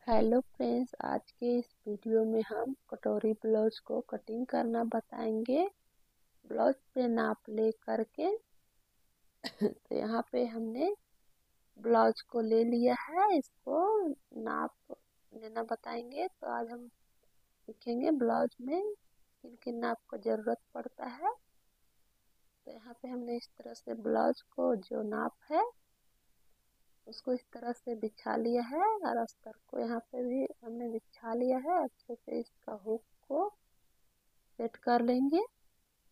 Hello friends, आज के इस वीडियो में हम कटोरी ब्लाउज को कटिंग करना बताएंगे। ब्लाउज पे नाप ले करके तो यहाँ पे हमने ब्लाउज को ले लिया है। इसको नाप लेना बताएंगे। तो आज हम सीखेंगे ब्लाउज में किन किन नाप का जरूरत पड़ता है। तो यहाँ पे हमने इस तरह से ब्लाउज को जो नाप है उसको इस तरह से बिछा लिया है और अस्तर को यहाँ पे भी हमने बिछा लिया है। अच्छे से इसका हुक को सेट कर लेंगे,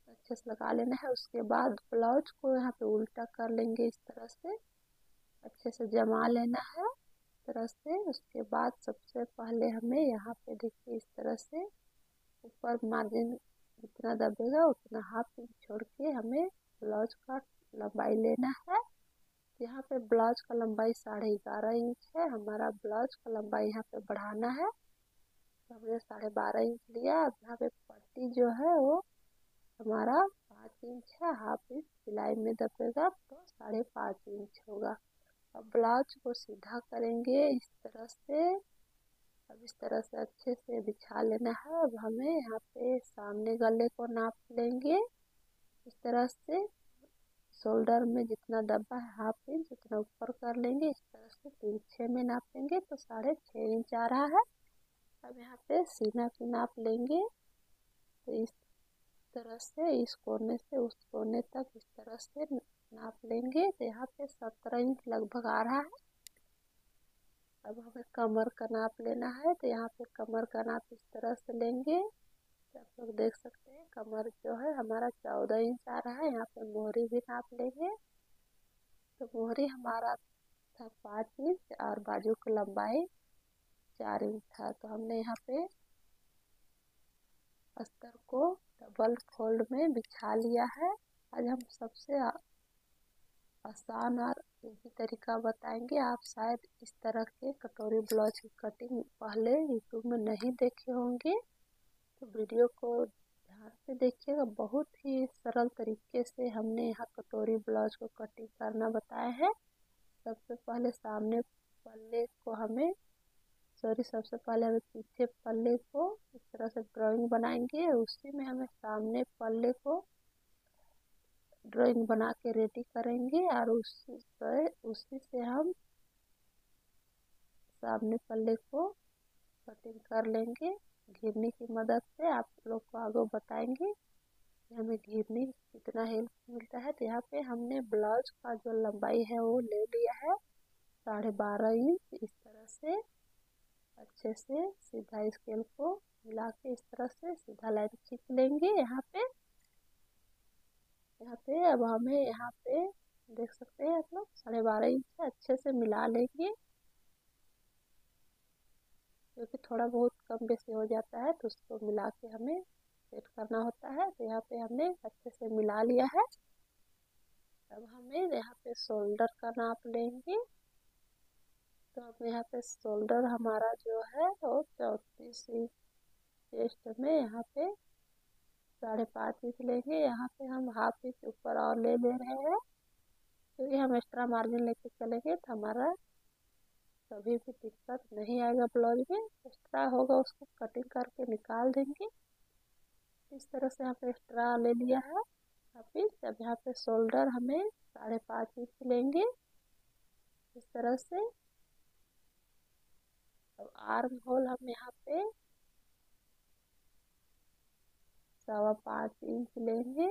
अच्छे से लगा लेना है। उसके बाद ब्लाउज को यहाँ पे उल्टा कर लेंगे, इस तरह से अच्छे से जमा लेना है इस तरह से। उसके बाद सबसे पहले हमें यहाँ पे देखिए इस तरह से ऊपर मार्जिन जितना दबेगा उतना हाफ इंच छोड़ के हमें ब्लाउज का लंबाई लेना है। यहाँ पे ब्लाउज का लंबाई 11.5 इंच है। हमारा ब्लाउज का लंबाई यहाँ पे बढ़ाना है तो हमने 12.5 इंच लिया। अब यहाँ पे पट्टी जो है वो हमारा 5 इंच है। हाफ इंच सिलाई में दबेगा तो 5.5 इंच होगा। अब ब्लाउज को सीधा करेंगे इस तरह से। अब इस तरह से अच्छे से बिछा लेना है। अब हमें यहाँ पे सामने गले को नाप लेंगे इस तरह से। शोल्डर में जितना दबा है हाफ इंच उतना ऊपर कर लेंगे इस तरह से। तिरछे में नापेंगे तो 6.5 इंच आ रहा है। अब यहाँ पे सीना की नाप लेंगे तो इस तरह से इस कोने से उस कोने तक इस तरह से नाप लेंगे तो यहाँ पे 17 इंच लगभग आ रहा है। अब हमें कमर का नाप लेना है तो यहाँ पे कमर का नाप इस तरह से लेंगे तो आप लोग देख सकते हैं कमर जो है हमारा 14 इंच आ रहा है। यहाँ पे मोहरी भी नाप लेंगे तो मोहरी हमारा था 5 इंच और बाजू की लंबाई 4 इंच था। तो हमने यहाँ पे अस्तर को डबल फोल्ड में बिछा लिया है। आज हम सबसे आसान और इजी तरीका बताएंगे। आप शायद इस तरह के कटोरी ब्लाउज की कटिंग पहले यूट्यूब में नहीं देखे होंगे, तो वीडियो को ध्यान से देखिएगा। बहुत ही सरल तरीके से हमने यहाँ कटोरी ब्लाउज को कटिंग करना बताया है। सबसे पहले सामने पल्ले को हमें सबसे पहले हमें पीछे पल्ले को इस तरह से ड्राइंग बनाएंगे। उसी में हमें सामने पल्ले को ड्राइंग बना के रेडी करेंगे और उसी से हम सामने पल्ले को कटिंग कर लेंगे घिरनी की मदद से। आप लोग को आगे बताएंगे कि हमें घिरनी कितना हेल्प मिलता है। तो यहाँ पे हमने ब्लाउज का जो लंबाई है वो ले लिया है 12.5 इंच। इस तरह से अच्छे से सीधा स्केल को मिला के इस तरह से सीधा लाइन खींच लेंगे। यहाँ पे अब हमें यहाँ पे देख सकते हैं आप लोग 12.5 इंच से अच्छे से मिला लेंगे, क्योंकि थोड़ा बहुत कम बेसी हो जाता है तो उसको मिला के हमें सेट करना होता है। तो यहाँ पे हमने अच्छे से मिला लिया है। अब हमें यहाँ पे शोल्डर का नाप लेंगे। तो अब यहाँ पे शोल्डर हमारा जो है वो 34 इंच, चेस्ट में यहाँ पे 5.5 इंच लेंगे। यहाँ पे हम हाफ इंच ऊपर और ले रहे हैं, क्योंकि हम एक्स्ट्रा मार्जिन लेके चलेंगे तो हमारा कभी भी दिक्कत नहीं आएगा। ब्लाउज में एक्स्ट्रा होगा उसको कटिंग करके निकाल देंगे। इस तरह से यहाँ पे एक्स्ट्रा ले लिया है हाफ इंच। अब यहाँ पे शोल्डर हमें 5.5 इंच लेंगे इस तरह से। अब आर्म होल हम यहाँ पे 5.25 इंच लेंगे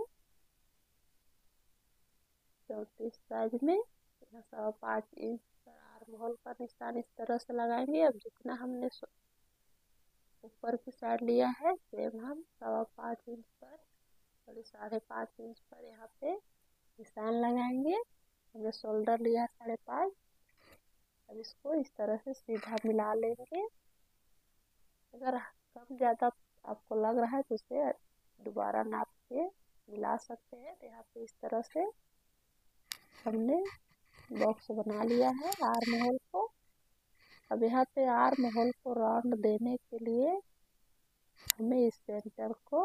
34 साइज में। यहाँ 5.25 इंच पर आर्म होल का निशान इस तरह से लगाएंगे। अब जितना हमने ऊपर की साइड लिया है सेम हम 5.25 इंच पर 5.5 इंच पर यहाँ पे निशान लगाएंगे। हमने शोल्डर लिया 5.5। अब इसको इस तरह से सीधा मिला लेंगे। अगर कम ज़्यादा आपको लग रहा है तो उसे दोबारा नाप के मिला सकते हैं। तो यहाँ पे इस तरह से हमने बॉक्स बना लिया है आर्म होल को। अब यहाँ पे आर्म होल को राउंड देने के लिए हमें इस सेंटर को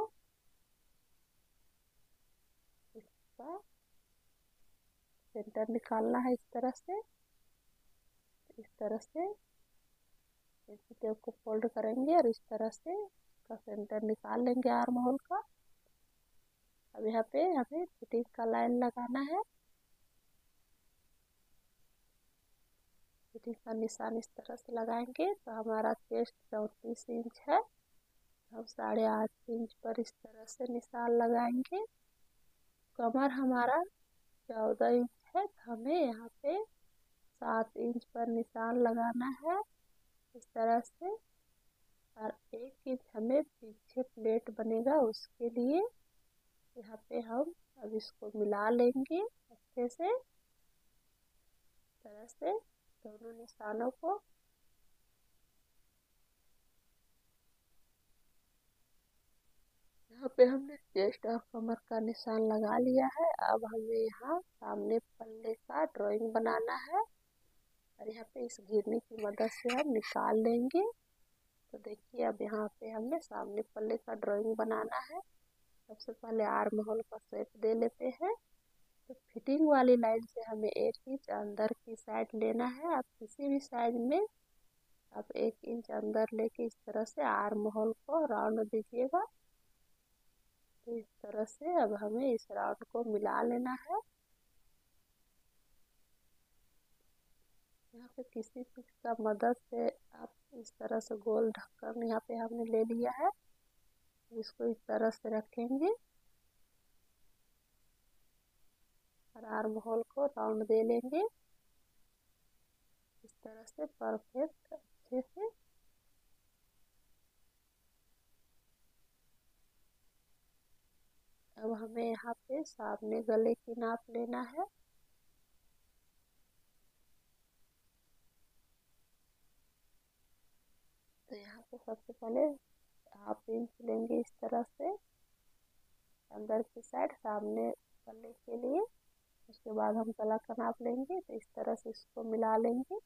इसका सेंटर निकालना है इस तरह से इसी टेप को फोल्ड करेंगे और इस तरह से इसका सेंटर निकाल लेंगे आर्म होल का। अब यहाँ पे हमें फिटिंग का लाइन लगाना है। फिटिंग का निशान इस तरह से लगाएंगे तो हमारा चेस्ट 34 इंच है, हम 8.5 इंच पर इस तरह से निशान लगाएंगे। कमर हमारा 14 इंच है तो हमें यहाँ पे 7 इंच पर निशान लगाना है इस तरह से। और 1 इंच हमें पीछे प्लेट बनेगा उसके लिए यहाँ पे हम अब इसको मिला लेंगे अच्छे से इस तरह से दोनों निशानों को। यहाँ पे हमने चेस्ट और कमर का निशान लगा लिया है। अब हमें यहाँ सामने पल्ले का ड्राइंग बनाना है और यहाँ पे इस घिरनी की मदद से हम निकाल लेंगे। तो देखिए अब यहाँ पे हमने सामने पल्ले का ड्राइंग बनाना है। सबसे पहले आर्म होल का शेप दे लेते हैं। तो फिटिंग वाली लाइन से हमें 1 इंच अंदर की साइड लेना है। आप किसी भी साइड में आप 1 इंच अंदर लेके इस तरह से आर्म होल को राउंड दीजिएगा। तो इस तरह से अब हमें इस राउंड को मिला लेना है। यहाँ पे किसी चीज का मदद से आप इस तरह से गोल ढक्कन यहाँ पे हमने ले लिया है, इसको इस तरह से रखेंगे और आर्म होल को राउंड दे लेंगे इस तरह से परफेक्ट अच्छे से। अब हमें यहाँ पे सामने गले की नाप लेना है। तो यहाँ पे सबसे पहले 1/2 इंच लेंगे इस तरह से अंदर की साइड सामने गले के लिए। उसके बाद हम गला का नाप लेंगे तो इस तरह से इसको मिला लेंगे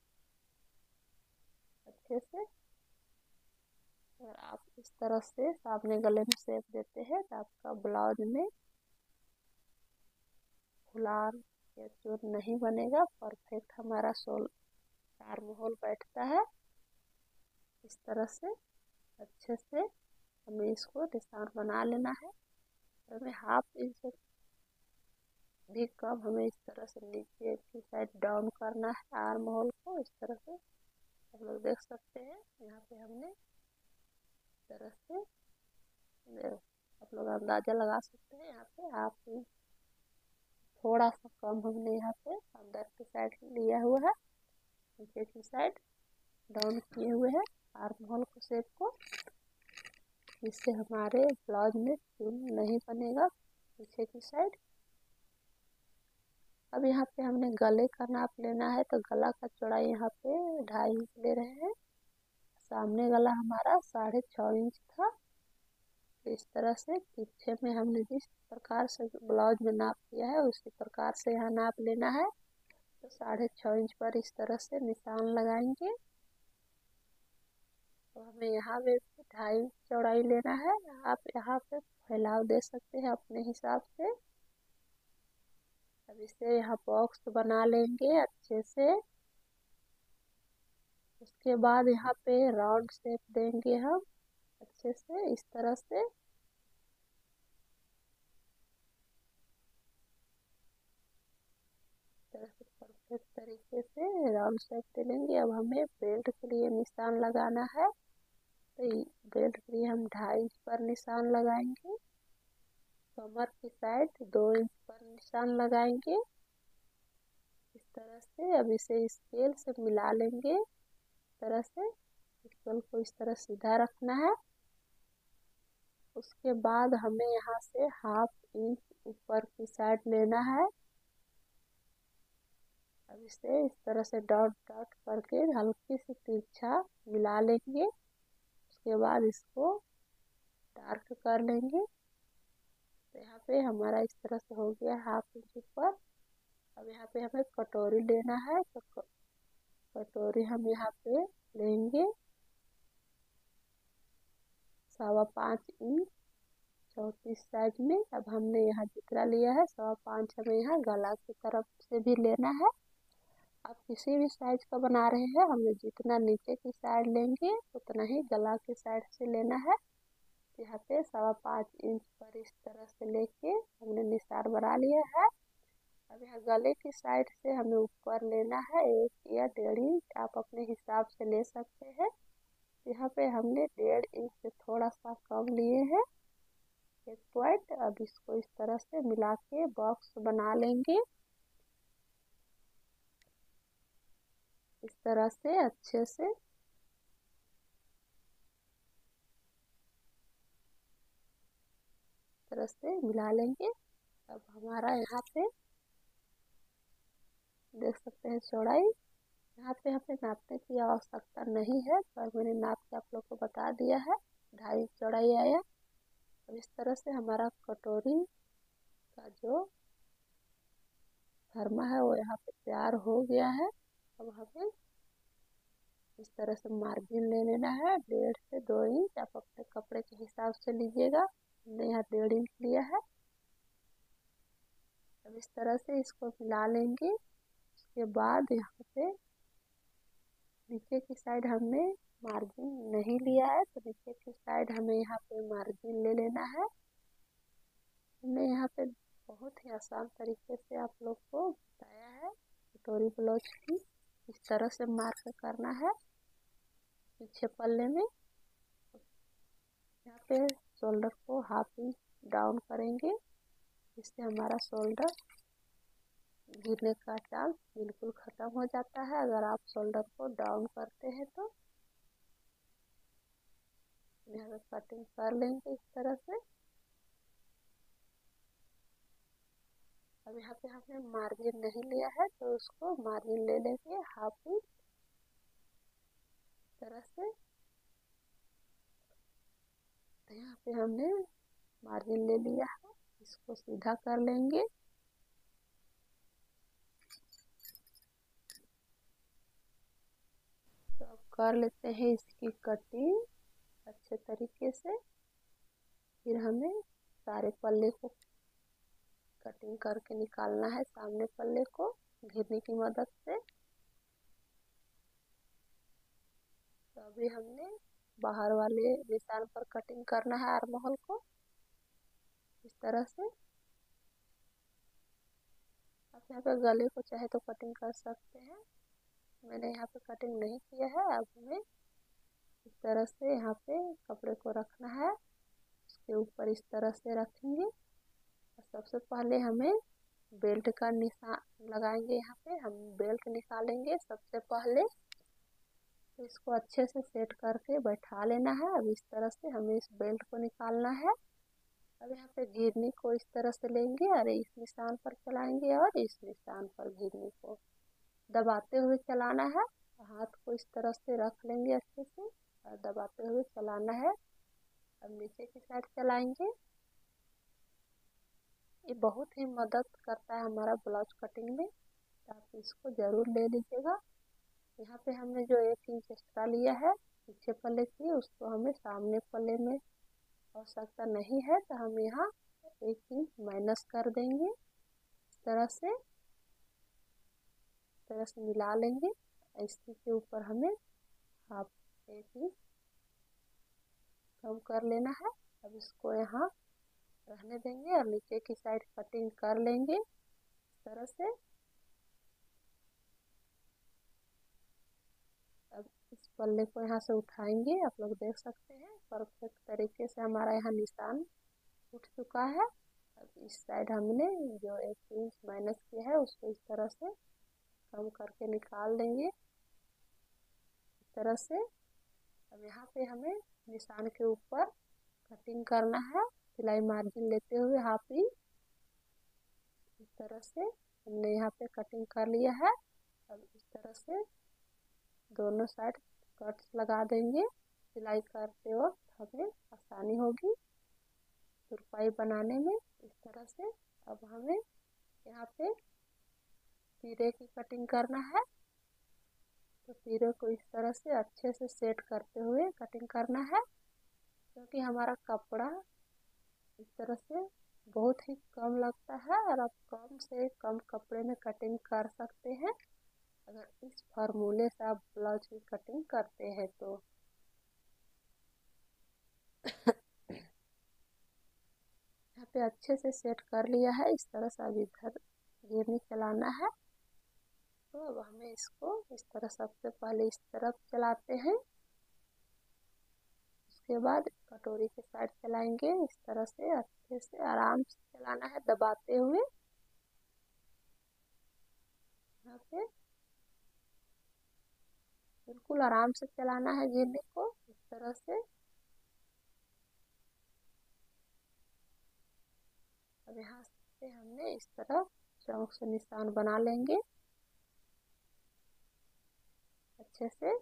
अच्छे से। और आप इस तरह से सामने गले में शेप देते हैं तो आपका ब्लाउज में फुलान या चोट नहीं बनेगा, परफेक्ट हमारा शोल आर्म होल बैठता है इस तरह से। अच्छे से हमें इसको निशान बना लेना है। हमें 1/2 इंच भी कम हमें इस तरह से नीचे की साइड डाउन करना है आर्म होल को इस तरह से। आप लोग देख सकते हैं यहाँ पे हमने इस तरह से आप लोग अंदाजा लगा सकते हैं। यहाँ पे 1/2 इंच थोड़ा सा कम हमने यहाँ पे अंदर की साइड लिया हुआ है, नीचे की साइड डाउन किए हुए हैं आर्म होल को शेप को, इससे हमारे ब्लाउज में चुन नहीं बनेगा पीछे की साइड। अब यहाँ पे हमने गले का नाप लेना है तो गला का चौड़ाई यहाँ पे 2.5 इंच ले रहे हैं। सामने गला हमारा 6.5 इंच था। तो इस तरह से पीछे में हमने जिस प्रकार से ब्लाउज में नाप लिया है उसी प्रकार से यहाँ नाप लेना है। तो 6.5 इंच पर इस तरह से निशान लगाएंगे। तो हमें यहाँ पे 2.5 इंच चौड़ाई लेना है। आप यहाँ पे फैलाव दे सकते हैं अपने हिसाब से। अब इसे यहाँ बॉक्स बना लेंगे अच्छे से। उसके बाद यहाँ पे राउंड शेप देंगे हम अच्छे से इस तरह से। परफेक्ट तरीके से राउंड शेप दे लेंगे। अब हमें बेल्ट के लिए निशान लगाना है। तो बेल्ट के लिए हम 2.5 इंच पर निशान लगाएंगे। कमर की साइड 2 इंच पर निशान लगाएंगे इस तरह से। अब इसे स्केल से मिला लेंगे इस तरह से। स्केल को इस तरह सीधा रखना है। उसके बाद हमें यहाँ से 1/2 इंच ऊपर की साइड लेना है। अब इसे इस तरह से डॉट डॉट करके हल्की सी तिरछा मिला लेंगे। उसके बाद इसको डार्क कर लेंगे। तो यहाँ पे हमारा इस तरह से हो गया 1/2 इंच ऊपर। अब यहाँ पे हमें कटोरी लेना है तो कटोरी हम यहाँ पे लेंगे 5.25 इंच 34 साइज में। अब हमने यहाँ जितना लिया है 5.25 हमें यहाँ गला की तरफ से भी लेना है। आप किसी भी साइज का बना रहे हैं, हमें जितना नीचे की साइड लेंगे उतना ही गला की साइड से लेना है। यहाँ पे 5.25 इंच पर इस तरह से लेके हमने निशान बना लिया है। अब यहाँ गले की साइड से हमें ऊपर लेना है 1 या 1.5 इंच, आप अपने हिसाब से ले सकते हैं। यहाँ पे हमने 1.5 इंच से थोड़ा सा कम लिए हैं 1 पॉइंट। अब इसको इस तरह से मिला के बॉक्स बना लेंगे इस तरह से अच्छे से। तरह से मिला लेंगे। अब हमारा यहाँ पे देख सकते हैं चौड़ाई। यहाँ पे हमें नापने की आवश्यकता नहीं है, पर मैंने नाप के आप लोग को बता दिया है। 2.5 इंच चौड़ाई आया। अब इस तरह से हमारा कटोरी का जो फरमा है वो यहाँ पे तैयार हो गया है। अब हमें इस तरह से मार्जिन ले लेना है 1.5 से 2 इंच, आप अपने कपड़े के हिसाब से लीजिएगा। हमने यहाँ 1.5 इंच लिया है। अब इस तरह से इसको मिला लेंगे। उसके बाद यहाँ पे नीचे की साइड हमने मार्जिन नहीं लिया है, तो नीचे की साइड हमें यहाँ पे मार्जिन ले लेना है। हमने यहाँ पे बहुत ही आसान तरीके से आप लोग को बताया है। कटोरी ब्लाउज की इस तरह से मार्क करना है पीछे पल्ले में। यहाँ पे शोल्डर को 1/2 इंच डाउन करेंगे, इससे हमारा शोल्डर गिरने का चांस बिल्कुल खत्म हो जाता है अगर आप शोल्डर को डाउन करते हैं तो। यहाँ पे कटिंग कर लेंगे इस तरह से। अब यहाँ पे हमने मार्जिन नहीं लिया है तो उसको मार्जिन ले लेंगे 1/2 इंच तरह से। तो यहाँ पे हमने मार्जिन ले लिया है, इसको सीधा कर लेंगे। तो अब कर लेते हैं इसकी कटिंग अच्छे तरीके से। फिर हमें सारे पल्ले को कटिंग करके निकालना है, सामने पल्ले को घिरनी की मदद से। तो अभी हमने बाहर वाले निशान पर कटिंग करना है आर्म होल को इस तरह से। आप यहाँ पे गले को चाहे तो कटिंग कर सकते हैं, मैंने यहाँ पे कटिंग नहीं किया है। अब हमें इस तरह से यहाँ पे कपड़े को रखना है, उसके ऊपर इस तरह से रखेंगे। और सबसे पहले हमें बेल्ट का निशान लगाएंगे। यहाँ पे हम बेल्ट निकालेंगे सबसे पहले, तो इसको अच्छे से सेट करके बैठा लेना है। अब इस तरह से हमें इस बेल्ट को निकालना है। अब यहाँ पे घिरनी को इस तरह से लेंगे और इस निशान पर चलाएंगे और इस निशान पर घिरनी को दबाते हुए चलाना है। हाथ को इस तरह से रख लेंगे अच्छे से और दबाते हुए चलाना है। अब नीचे की साइड चलाएंगे। ये बहुत ही मदद करता है हमारा ब्लाउज कटिंग में, तो आप इसको जरूर ले लीजिएगा। यहाँ पे हमने जो 1 इंच एक्स्ट्रा लिया है पीछे पल्ले की, उसको हमें सामने पल्ले में आवश्यकता नहीं है, तो हम यहाँ 1 इंच माइनस कर देंगे इस तरह से मिला लेंगे। इसी के ऊपर हमें 1 इंच कम कर लेना है। अब इसको यहाँ रहने देंगे और नीचे की साइड कटिंग कर लेंगे इस तरह से। अब इस पल्ले को यहाँ से उठाएंगे, आप लोग देख सकते हैं परफेक्ट तरीके से हमारा यहाँ निशान उठ चुका है। अब इस साइड हमने जो 1 इंच माइनस किया है उसको इस तरह से कम करके निकाल देंगे इस तरह से। अब यहाँ पे हमें निशान के ऊपर कटिंग करना है सिलाई मार्जिन लेते हुए 1/2 इंच इस तरह से। हमने यहाँ पे कटिंग कर लिया है। अब इस तरह से दोनों साइड कट्स लगा देंगे, सिलाई करते वक्त हमें आसानी होगी तुरपाई बनाने में इस तरह से। अब हमें यहाँ पे तीरे की कटिंग करना है, तो तीरे को इस तरह से अच्छे से सेट करते हुए कटिंग करना है, क्योंकि हमारा कपड़ा इस तरह से बहुत ही कम लगता है और आप कम से कम कपड़े में कटिंग कर सकते हैं। अगर इस फार्मूले से आप ब्लाउज की कटिंग करते हैं तो यहाँ पे अच्छे से सेट कर लिया है। इस तरह से अब इधर गिरनी चलाना है। तो अब हमें इसको इस तरह सबसे पहले इस तरफ चलाते हैं, उसके बाद कटोरी के साइड चलाएंगे। इस तरह से अच्छे से आराम से चलाना है, दबाते हुए। यहाँ पे बिल्कुल आराम से चलाना है गिरने को, इस तरह से। अब यहाँ से हमने इस तरह चौक से निशान बना लेंगे अच्छे से।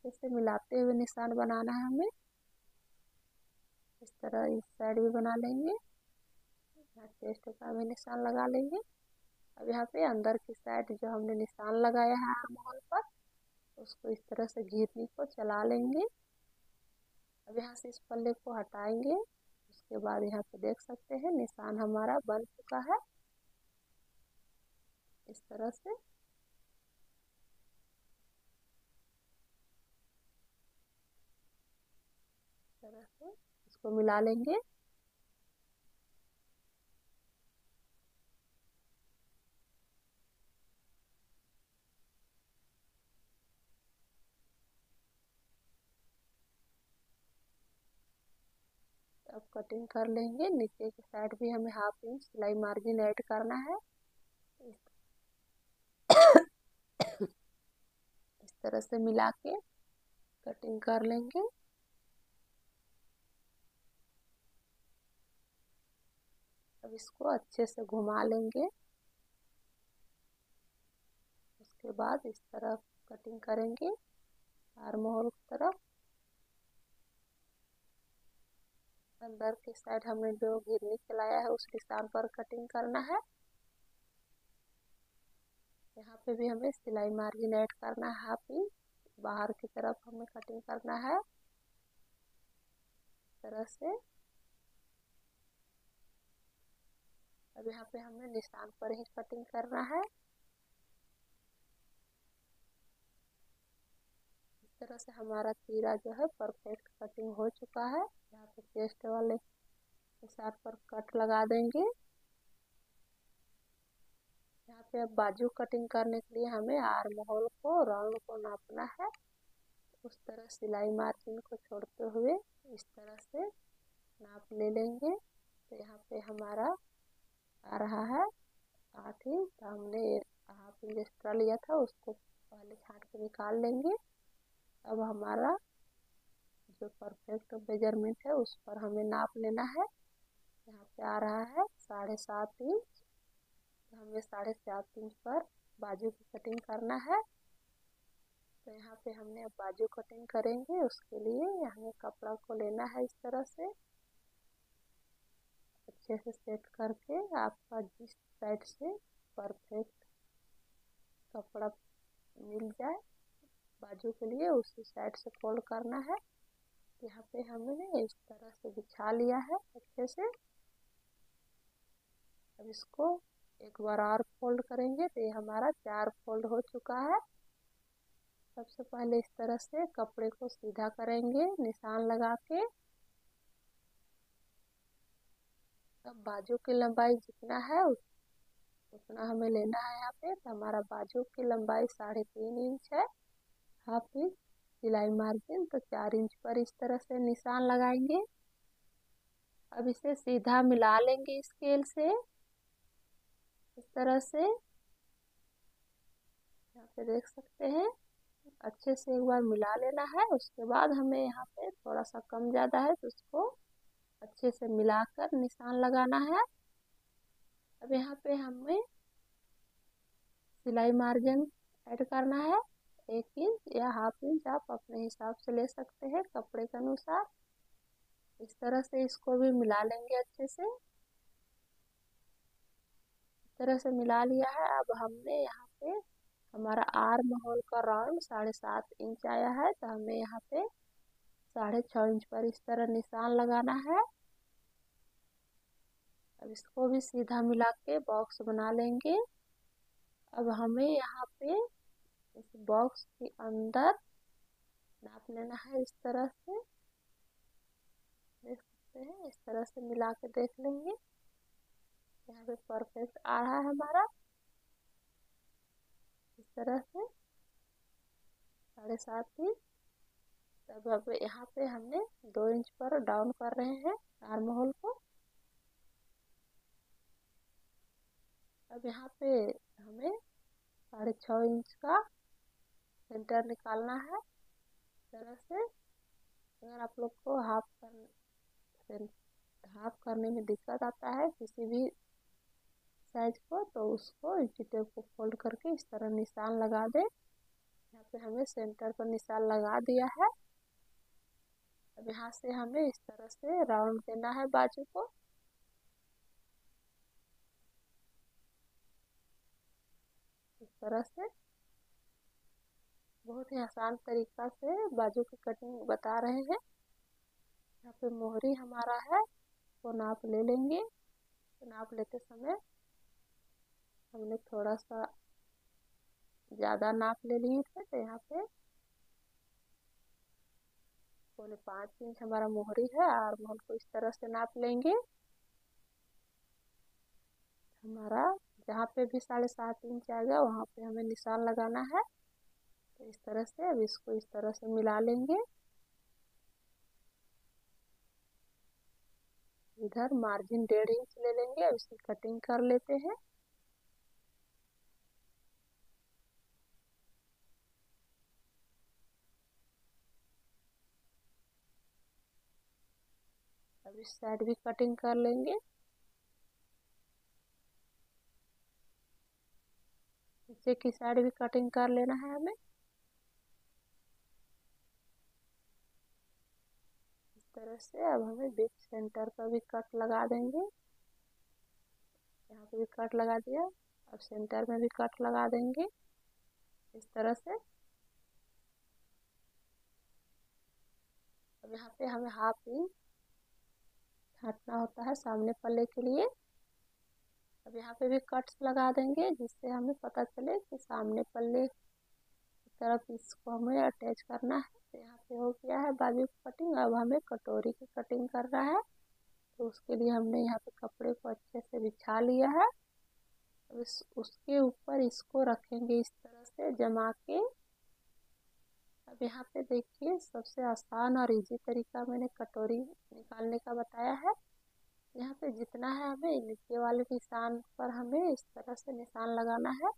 जैसे मिलाते हुए निशान बनाना है हमें। इस तरह इस साइड भी बना लेंगे, यहाँ चेस्ट का भी निशान लगा लेंगे। अब यहाँ पे अंदर की साइड जो हमने निशान लगाया है आर्म होल पर, उसको इस तरह से घिरनी को चला लेंगे। अब यहाँ से इस पल्ले को हटाएंगे। उसके बाद यहाँ पे देख सकते हैं निशान हमारा बन चुका है इस तरह से। इस तरह से इसको मिला लेंगे। अब कटिंग कर लेंगे। नीचे की साइड भी हमें 1/2 इंच सिलाई मार्जिन ऐड करना है। इस तरह से मिला के कटिंग कर लेंगे। अब इसको अच्छे से घुमा लेंगे। उसके बाद इस तरफ कटिंग करेंगे आर्म होल की तरफ। अंदर की साइड हमने जो घिरनी चलाया है उस निशान पर कटिंग करना है। यहाँ पे भी हमें सिलाई मार्जिन ऐड करना है 1/2 इंच। बाहर की तरफ हमें कटिंग करना है इस तरह से। अब यहाँ पे हमें निशान पर ही कटिंग करना है। इस तरह से हमारा तीरा जो है परफेक्ट कटिंग हो चुका है। यहाँ पे चेस्ट वाले निशान पर कट लगा देंगे। यहाँ पे अब बाजू कटिंग करने के लिए हमें आर्म होल को राउंड को नापना है। उस तरह सिलाई मार्जिन को छोड़ते हुए इस तरह से नाप ले लेंगे। तो यहाँ पे हमारा आ रहा है 8 इंच। तो हमने 1/2 इंच एक्स्ट्रा लिया था, उसको पहले छाट के निकाल लेंगे। अब हमारा जो परफेक्ट मेजरमेंट है उस पर हमें नाप लेना है। यहाँ पे आ रहा है 7.5 इंच। तो हमें 7.5 इंच पर बाजू की कटिंग करना है। तो यहाँ पे हमने अब बाजू कटिंग करेंगे। उसके लिए हमें कपड़ा को लेना है इस तरह से अच्छे से सेट करके। आपका जिस साइड से परफेक्ट कपड़ा मिल जाए बाजू के लिए उसी साइड से फोल्ड करना है। यहाँ पे हमने इस तरह से बिछा लिया है अच्छे से। अब इसको एक बार और फोल्ड करेंगे तो ये हमारा 4 फोल्ड हो चुका है। सबसे पहले इस तरह से कपड़े को सीधा करेंगे निशान लगा के। अब बाजू की लंबाई जितना है उतना हमें लेना है। यहाँ पे तो हमारा बाजू की लंबाई 3.5 इंच है। 1/2 इंच सिलाई मार्जिन, तो 4 इंच पर इस तरह से निशान लगाएंगे। अब इसे सीधा मिला लेंगे स्केल से इस तरह से। यहाँ पे देख सकते हैं अच्छे से एक बार मिला लेना है। उसके बाद हमें यहाँ पे थोड़ा सा कम ज़्यादा है तो उसको अच्छे से मिलाकर निशान लगाना है। अब यहाँ पे हमें सिलाई मार्जिन ऐड करना है 1 इंच या 1/2 इंच, आप अपने हिसाब से ले सकते हैं कपड़े के अनुसार। इस तरह से इसको भी मिला लेंगे अच्छे से। इस तरह से मिला लिया है। अब हमने यहाँ पे हमारा आर्म होल का राउंड 7.5 इंच आया है। तो हमें यहाँ पे 6.5 इंच पर इस तरह निशान लगाना है। अब इसको भी सीधा मिला के बॉक्स बना लेंगे। अब हमें यहाँ पे इस बॉक्स के अंदर नाप लेना है इस तरह से, देख सकते हैं। इस तरह से मिला के देख लेंगे, यहाँ पे परफेक्ट आ रहा है हमारा। इस तरह से 7.5 इंच। तब अब यहाँ पे हमने 2 इंच पर डाउन कर रहे हैं आर्म होल को। अब यहाँ पे हमें 6.5 इंच का सेंटर निकालना है इस तरह से। अगर आप लोग को हाफ करने में दिक्कत आता है किसी भी साइज को, तो उसको इंची टेप को फोल्ड करके इस तरह निशान लगा दे। यहाँ पे हमें सेंटर पर निशान लगा दिया है। अब यहाँ से हमें इस तरह से राउंड देना है बाजू को। इस तरह से बहुत ही आसान तरीका से बाजू की कटिंग बता रहे हैं। यहाँ पे मोहरी हमारा है, वो नाप ले लेंगे। तो नाप लेते समय हमने थोड़ा सा ज़्यादा नाप ले लिए थे, तो यहाँ पे 5.25 इंच हमारा मोहरी है। आर्म होल को इस तरह से नाप लेंगे। हमारा जहाँ पे भी 7.5 इंच आएगा वहाँ पे हमें निशान लगाना है। तो इस तरह से अब इसको इस तरह से मिला लेंगे। इधर मार्जिन 1.5 इंच ले लेंगे, अब इसकी कटिंग कर लेते हैं। अब इस साइड भी कटिंग कर लेंगे। नीचे की साइड भी कटिंग कर लेना है हमें। इस तरह से अब हमें बीच सेंटर पर भी कट लगा देंगे। यहाँ पे भी कट लगा दिया। अब सेंटर में भी कट लगा देंगे इस तरह से। अब यहाँ पे हमें 1/2 इंच हटना होता है सामने पल्ले के लिए। अब यहाँ पे भी कट्स लगा देंगे, जिससे हमें पता चले कि सामने पल्ले की तरफ इसको हमें अटैच करना है। तो यहाँ पे हो गया है बाजू की कटिंग। अब हमें कटोरी की कटिंग करना है, तो उसके लिए हमने यहाँ पे कपड़े को अच्छे से बिछा लिया है। अब उसके ऊपर इसको रखेंगे इस तरह से जमा के। अब यहाँ पे देखिए, सबसे आसान और इजी तरीका मैंने कटोरी निकालने का बताया है। यहाँ पे जितना है हमें नीचे वाले निशान पर हमें इस तरह से निशान लगाना है।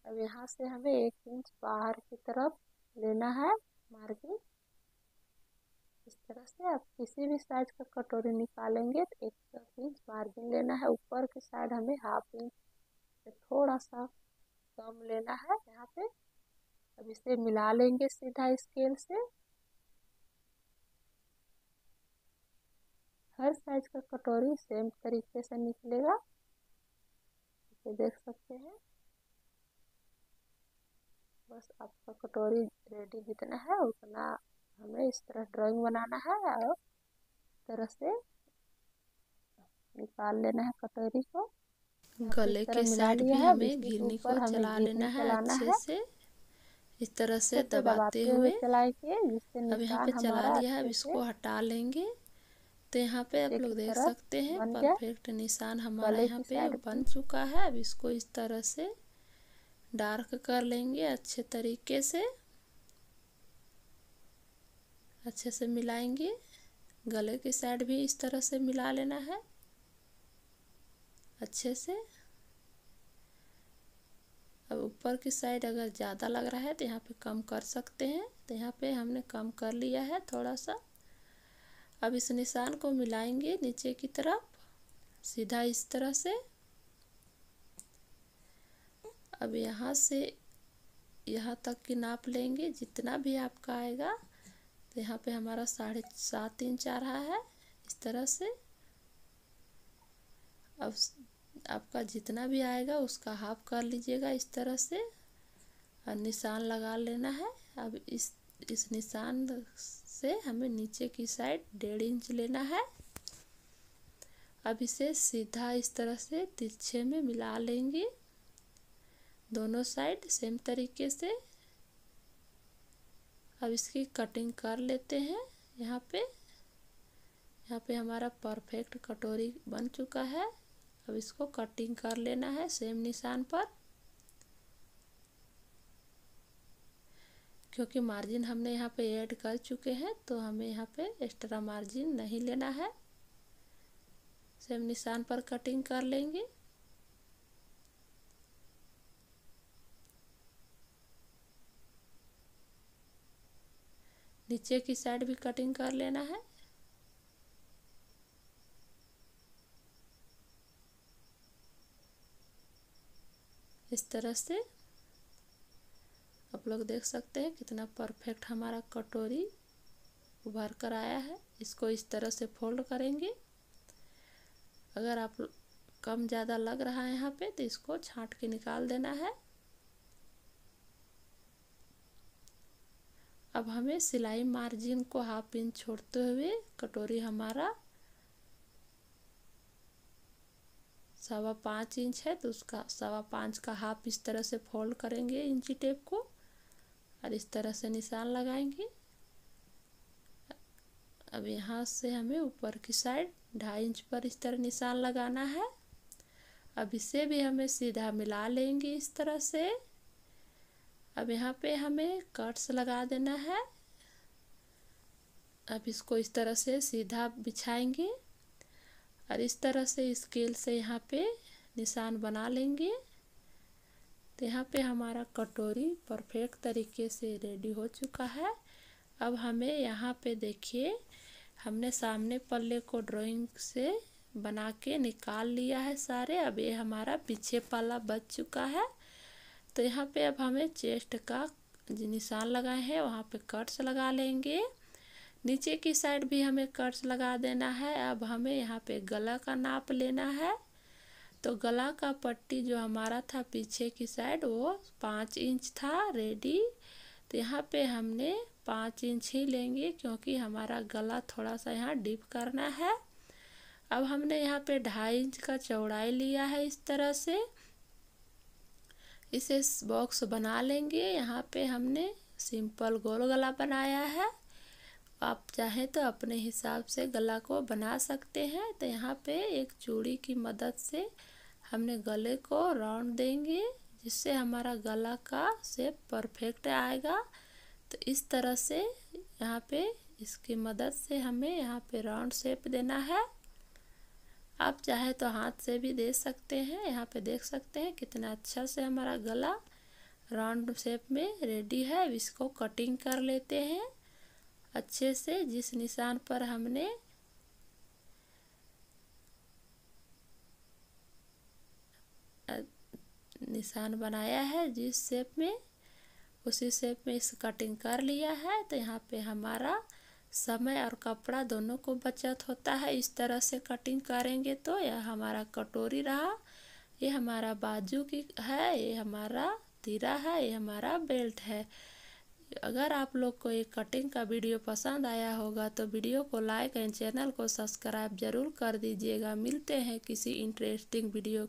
अब यहाँ से हमें 1 इंच बाहर की तरफ लेना है मार्जिन। इस तरह से आप किसी भी साइज का कटोरी निकालेंगे तो 1 इंच मार्जिन लेना है। ऊपर की साइड हमें 1/2 इंच से थोड़ा सा कम लेना है यहाँ पे। अब इसे मिला लेंगे सीधा स्केल से। हर साइज का कटोरी सेम तरीके से निकलेगा, इसे देख सकते हैं। बस आपका कटोरी रेडी जितना है उतना हमें इस तरह ड्राइंग बनाना है और इस तरह से निकाल लेना है कटोरी को। गले के साइड भी हमें घिरनी को चला लेना है अच्छे से, इस तरह से दबाते हुए। चलाएंगे जिससे अब यहाँ निशान पे चला हमारा लिया है, अब अच्छे से इसको हटा लेंगे। तो यहाँ पे आप नीचे लोग की देख तरफ सकते हैं बन जाए। परफेक्ट निशान हमारा गले यहाँ की पे साइड बन भी चुका है। अब इसको इस तरह से डार्क कर लेंगे अच्छे तरीके से, अच्छे से मिलाएंगे। गले की साइड भी इस तरह से मिला लेना है अच्छे से। अब ऊपर की साइड अगर ज़्यादा लग रहा है तो यहाँ पे कम कर सकते हैं। तो यहाँ पे हमने कम कर लिया है थोड़ा सा। अब इस निशान को मिलाएंगे नीचे की तरफ सीधा इस तरह से। अब यहाँ से यहाँ तक की नाप लेंगे जितना भी आपका आएगा। तो यहाँ पे हमारा 7.5 इंच आ रहा है इस तरह से। अब आपका जितना भी आएगा उसका हाफ कर लीजिएगा इस तरह से और निशान लगा लेना है। अब इस निशान से हमें नीचे की साइड 1.5 इंच लेना है अब इसे सीधा इस तरह से तिरछे में मिला लेंगे दोनों साइड सेम तरीके से। अब इसकी कटिंग कर लेते हैं। यहाँ पे हमारा परफेक्ट कटोरी बन चुका है। अब इसको कटिंग कर लेना है सेम निशान पर। क्योंकि मार्जिन हमने यहाँ पे ऐड कर चुके हैं तो हमें यहाँ पे एक्स्ट्रा मार्जिन नहीं लेना है। सेम निशान पर कटिंग कर लेंगे। नीचे की साइड भी कटिंग कर लेना है। इस तरह से आप लोग देख सकते हैं कितना परफेक्ट हमारा कटोरी उभर कर आया है। इसको इस तरह से फोल्ड करेंगे। अगर आप कम ज़्यादा लग रहा है यहाँ पे तो इसको छांट के निकाल देना है। अब हमें सिलाई मार्जिन को 1/2 इंच छोड़ते हुए कटोरी हमारा 5.25 इंच है तो उसका 5.25 का 1/2 इस तरह से फोल्ड करेंगे इंची टेप को और इस तरह से निशान लगाएंगे। अब यहाँ से हमें ऊपर की साइड 2.5 इंच पर इस तरह निशान लगाना है। अब इसे भी हमें सीधा मिला लेंगे इस तरह से। अब यहाँ पे हमें कट्स लगा देना है। अब इसको इस तरह से सीधा बिछाएंगे और इस तरह से स्केल से यहाँ पे निशान बना लेंगे। तो यहाँ पे हमारा कटोरी परफेक्ट तरीके से रेडी हो चुका है। अब हमें यहाँ पे देखिए हमने सामने पल्ले को ड्राइंग से बना के निकाल लिया है सारे। अब ये हमारा पीछे पल्ला बच चुका है। तो यहाँ पे अब हमें चेस्ट का जो निशान लगाए हैं वहाँ पे कट्स लगा लेंगे। नीचे की साइड भी हमें कट्स लगा देना है। अब हमें यहाँ पे गला का नाप लेना है। तो गला का पट्टी जो हमारा था पीछे की साइड वो 5 इंच था रेडी। तो यहाँ पे हमने 5 इंच ही लेंगे क्योंकि हमारा गला थोड़ा सा यहाँ डीप करना है। अब हमने यहाँ पे 2.5 इंच का चौड़ाई लिया है इस तरह से। इसे बॉक्स बना लेंगे। यहाँ पे हमने सिंपल गोल गला बनाया है। आप चाहें तो अपने हिसाब से गला को बना सकते हैं। तो यहाँ पे एक चूड़ी की मदद से हमने गले को राउंड देंगे जिससे हमारा गला का शेप परफेक्ट आएगा। तो इस तरह से यहाँ पे इसकी मदद से हमें यहाँ पे राउंड शेप देना है। आप चाहे तो हाथ से भी दे सकते हैं। यहाँ पे देख सकते हैं कितना अच्छा से हमारा गला राउंड शेप में रेडी है। इसको कटिंग कर लेते हैं अच्छे से। जिस निशान पर हमने निशान बनाया है जिस शेप में उसी शेप में इस कटिंग कर लिया है। तो यहाँ पे हमारा समय और कपड़ा दोनों को बचत होता है। इस तरह से कटिंग करेंगे तो यह हमारा कटोरी रहा। ये हमारा बाजू की है, ये हमारा तीरा है, ये हमारा बेल्ट है। अगर आप लोग को ये कटिंग का वीडियो पसंद आया होगा तो वीडियो को लाइक एंड चैनल को सब्सक्राइब जरूर कर दीजिएगा। मिलते हैं किसी इंटरेस्टिंग वीडियो